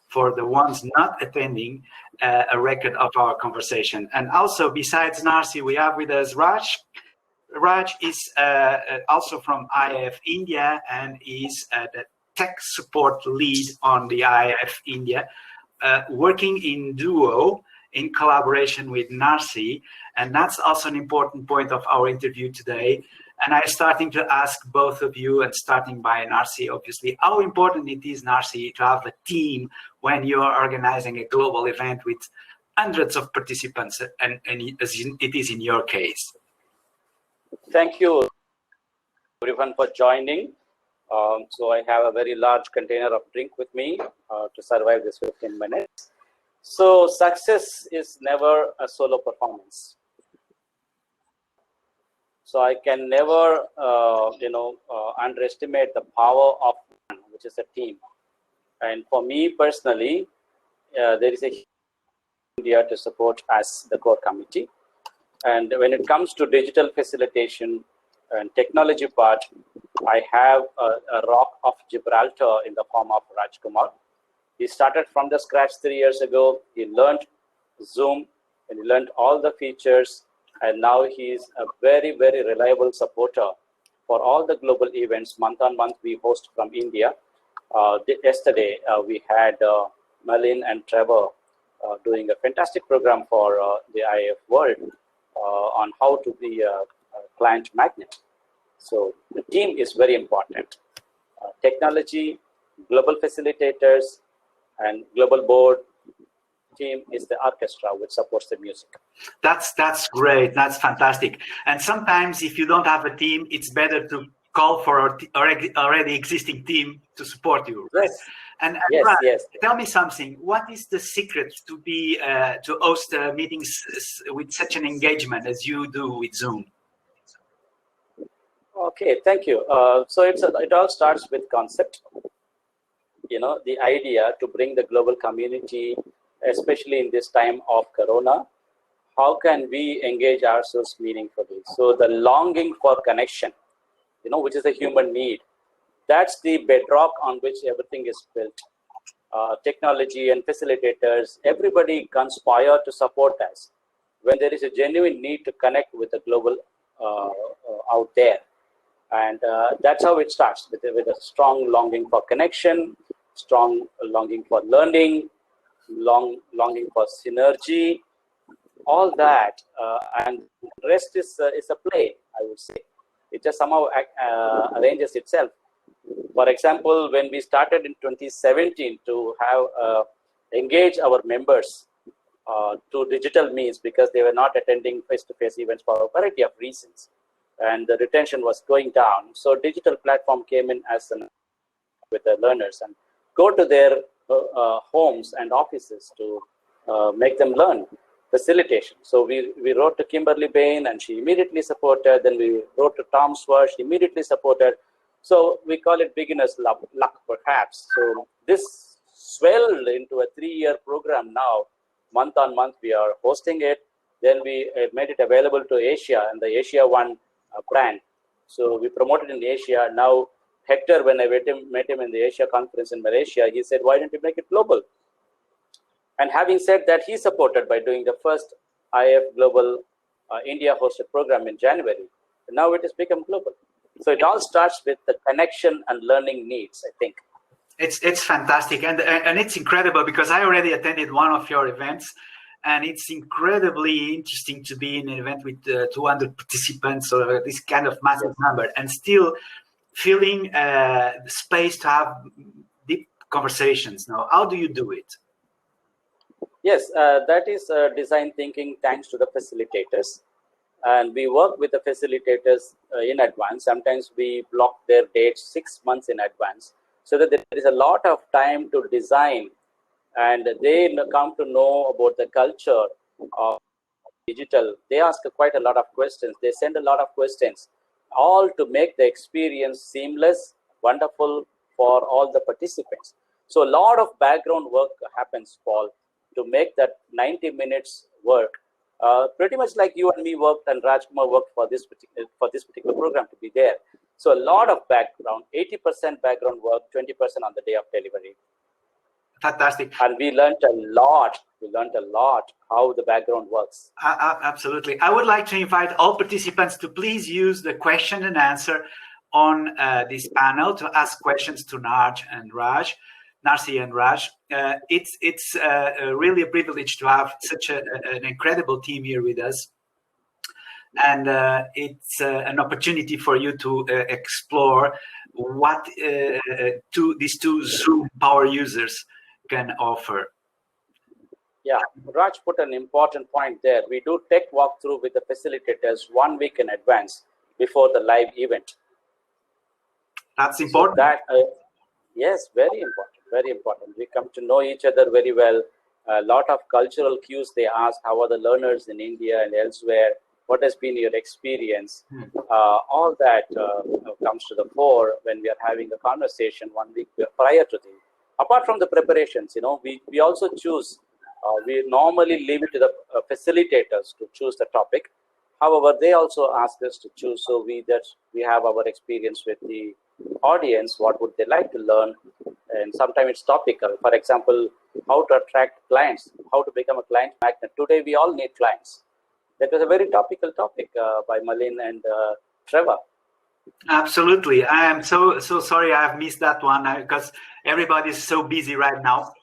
for the ones not attending, a record of our conversation. And also, besides Narsi, we have with us Raj. Raj is also from IIF India and is the tech support lead on the IIF India, working in duo in collaboration with Narsi. And that's also an important point of our interview today. And I'm starting to ask both of you, and starting by Narsi, obviously, how important it is, Narsi, to have a team when you're organizing a global event with hundreds of participants, and as it is in your case. Thank you, everyone, for joining. So I have a very large container of drink with me to survive this 15 minutes. So success is never a solo performance. So I can never, underestimate the power of one, which is a team. And for me personally, there is a India to support as the core committee. And when it comes to digital facilitation and technology part, I have a rock of Gibraltar in the form of Rajkumar. He started from the scratch 3 years ago. He learned Zoom and he learned all the features. And now he is a very, very reliable supporter for all the global events. Month on month, we host from India. Yesterday, we had Malin and Trevor doing a fantastic program for the IIF World on how to be a client magnet. So the team is very important. Technology, global facilitators, and global board team is the orchestra which supports the music. That's great. That's fantastic. And sometimes if you don't have a team, it's better to call for already existing team to support you. Right? Yes. And yes, Brad, yes. Tell me something. What is the secret to be to host meetings with such an engagement as you do with Zoom? Okay, thank you. So it all starts with concept. The idea to bring the global community, especially in this time of Corona, how can we engage ourselves meaningfully? So the longing for connection, which is a human need, that's the bedrock on which everything is built. Technology and facilitators, everybody conspire to support us when there is a genuine need to connect with the global out there. And that's how it starts, with a strong longing for connection, strong longing for learning, longing for synergy, all that, and the rest is a play, I would say. It just somehow arranges itself. For example, when we started in 2017 to have engage our members to digital means, because they were not attending face-to-face events for a variety of reasons, and the retention was going down. So digital platform came in as with the learners and go to their homes and offices to make them learn facilitation. So we wrote to Kimberly Bain and she immediately supported. Then we wrote to Tom Swarsh, she immediately supported. So we call it beginner's luck perhaps. So this swelled into a 3-year program now. Month on month we are hosting it. Then we made it available to Asia and the Asia One brand. So we promoted in Asia. Now Hector, when I met him in the Asia conference in Malaysia, he said, why don't you make it global? And having said that, he supported by doing the first IIF Global India hosted program in January. And now it has become global. So it all starts with the connection and learning needs, I think. It's fantastic. And it's incredible because I already attended one of your events. And it's incredibly interesting to be in an event with 200 participants or this kind of massive number and still feeling the space to have deep conversations. Now, how do you do it? Yes, that is design thinking thanks to the facilitators. And we work with the facilitators in advance. Sometimes we block their dates 6 months in advance so that there is a lot of time to design. And they come to know about the culture of digital. They ask quite a lot of questions. They send a lot of questions, all to make the experience seamless, wonderful for all the participants. So a lot of background work happens, Paul, to make that 90 minutes work. Pretty much like you and me worked and Rajkumar worked for this particular program to be there. So a lot of background, 80% background work, 20% on the day of delivery. Fantastic. And we learned a lot. We learned a lot how the background works. Absolutely. I would like to invite all participants to please use the question and answer on this panel to ask questions to Narsi and Raj. It's really a privilege to have such an incredible team here with us. And it's an opportunity for you to explore what these two Zoom power users can offer. Yeah, Raj put an important point there. We do tech walkthrough with the facilitators 1 week in advance before the live event. That's important. So yes, very important, very important. We come to know each other very well. A lot of cultural cues they ask. How are the learners in India and elsewhere? What has been your experience? All that comes to the fore when we are having a conversation 1 week prior to the. Apart from the preparations, we also choose. We normally leave it to the facilitators to choose the topic. However, they also ask us to choose, so we have our experience with the audience. What would they like to learn? And sometimes it's topical. For example, how to attract clients, how to become a client magnet. Today, we all need clients. That was a very topical topic by Malin and Trevor. Absolutely. I am so sorry I have missed that one because everybody is so busy right now.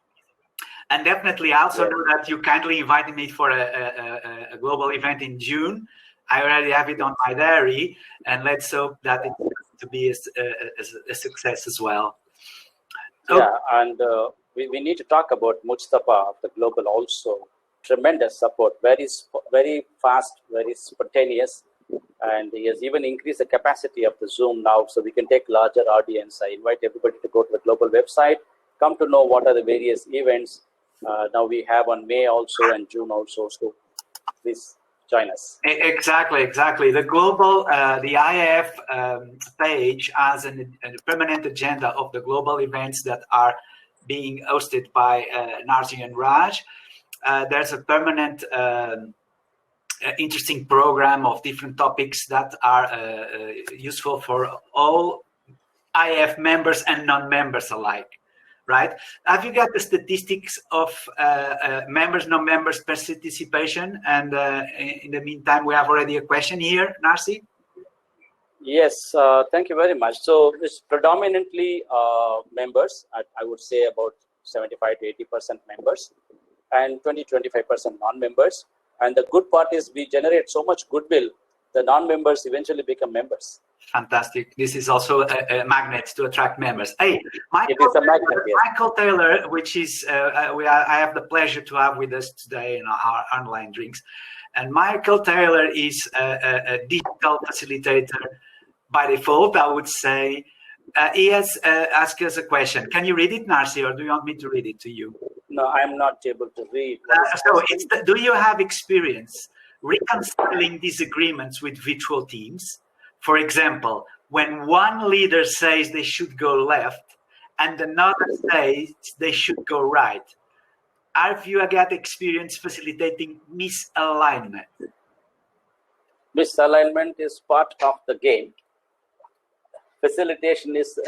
And definitely, I also know that you kindly invited me for a global event in June. I already have it on my diary, and let's hope that it's to be a success as well. Yeah, and we need to talk about Mustafa of the Global also. Tremendous support, very fast, very spontaneous, and he has even increased the capacity of the Zoom now, so we can take larger audience. I invite everybody to go to the Global website, come to know what are the various events. Now we have on May also and June also, so please join us. Exactly. The Global, the IF page has a permanent agenda of the global events that are being hosted by Narsi and Raj. There's a permanent interesting program of different topics that are useful for all IF members and non-members alike, right? Have you got the statistics of members, non-members participation? And in the meantime, we have already a question here, Narsi. Yes, thank you very much. So it's predominantly members. I would say about 75 to 80% members and 20-25% non-members. And the good part is we generate so much goodwill, the non-members eventually become members. Fantastic. This is also a magnet to attract members. Hey, Michael Taylor, which is I have the pleasure to have with us today in our online drinks. And Michael Taylor is a digital facilitator by default, I would say. He has asked us a question. Can you read it, Narsi, or do you want me to read it to you? No, I'm not able to read. Do you have experience reconciling disagreements with virtual teams? For example, when one leader says they should go left and another says they should go right, have you got experience facilitating misalignment? Misalignment is part of the game. Facilitation is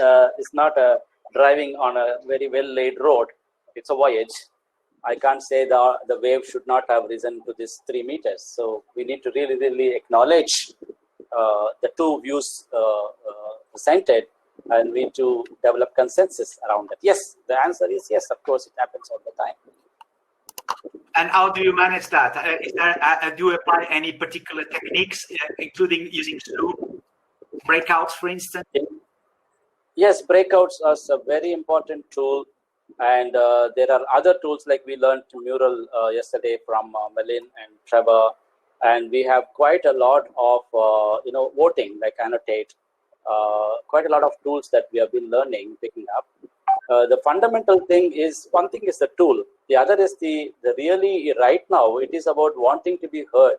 not a driving on a very well-laid road. It's a voyage. I can't say the wave should not have risen to this 3 meters. So we need to really acknowledge the two views presented, and we need to develop consensus around it. Yes, the answer is yes. Of course, it happens all the time. And how do you manage that? Do you apply any particular techniques, including using Zoom breakouts, for instance? Yes, breakouts are a very important tool. And there are other tools like we learned Mural yesterday from Malin and Trevor. And we have quite a lot of, voting, like Annotate, quite a lot of tools that we have been learning, picking up. The fundamental thing is, one thing is the tool. The other is the really, right now, it is about wanting to be heard,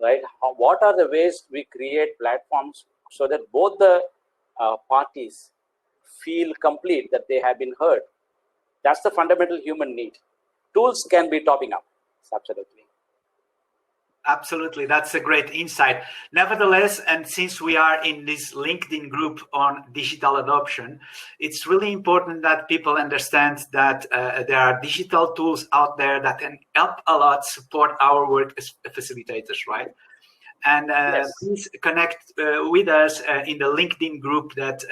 right? What are the ways we create platforms so that both the parties feel complete, that they have been heard? That's the fundamental human need. Tools can be topping up, absolutely. Absolutely, that's a great insight. Nevertheless, and since we are in this LinkedIn group on digital adoption, it's really important that people understand that there are digital tools out there that can help a lot support our work as facilitators, right? And Yes. please connect with us in the LinkedIn group that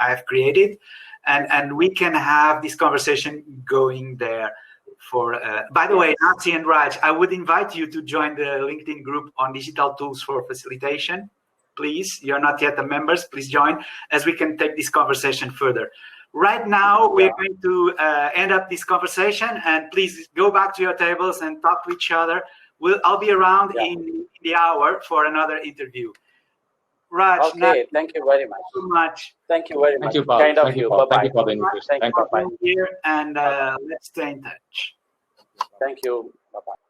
I have created, and we can have this conversation going there. By the way, Narsi and Raj, I would invite you to join the LinkedIn group on digital tools for facilitation. Please, you're not yet a members, please join, as we can take this conversation further. Right now, we're going to end up this conversation, and please go back to your tables and talk to each other. I'll be around in the hour for another interview. Raj, okay, thank you very much. So much. Thank you very much. Thank you, Paul. Kind of Thank you. Paul. Bye-bye. Thank you for the invitation. Thank you Bye-bye. for being here, and let's stay in touch. Thank you. Bye-bye.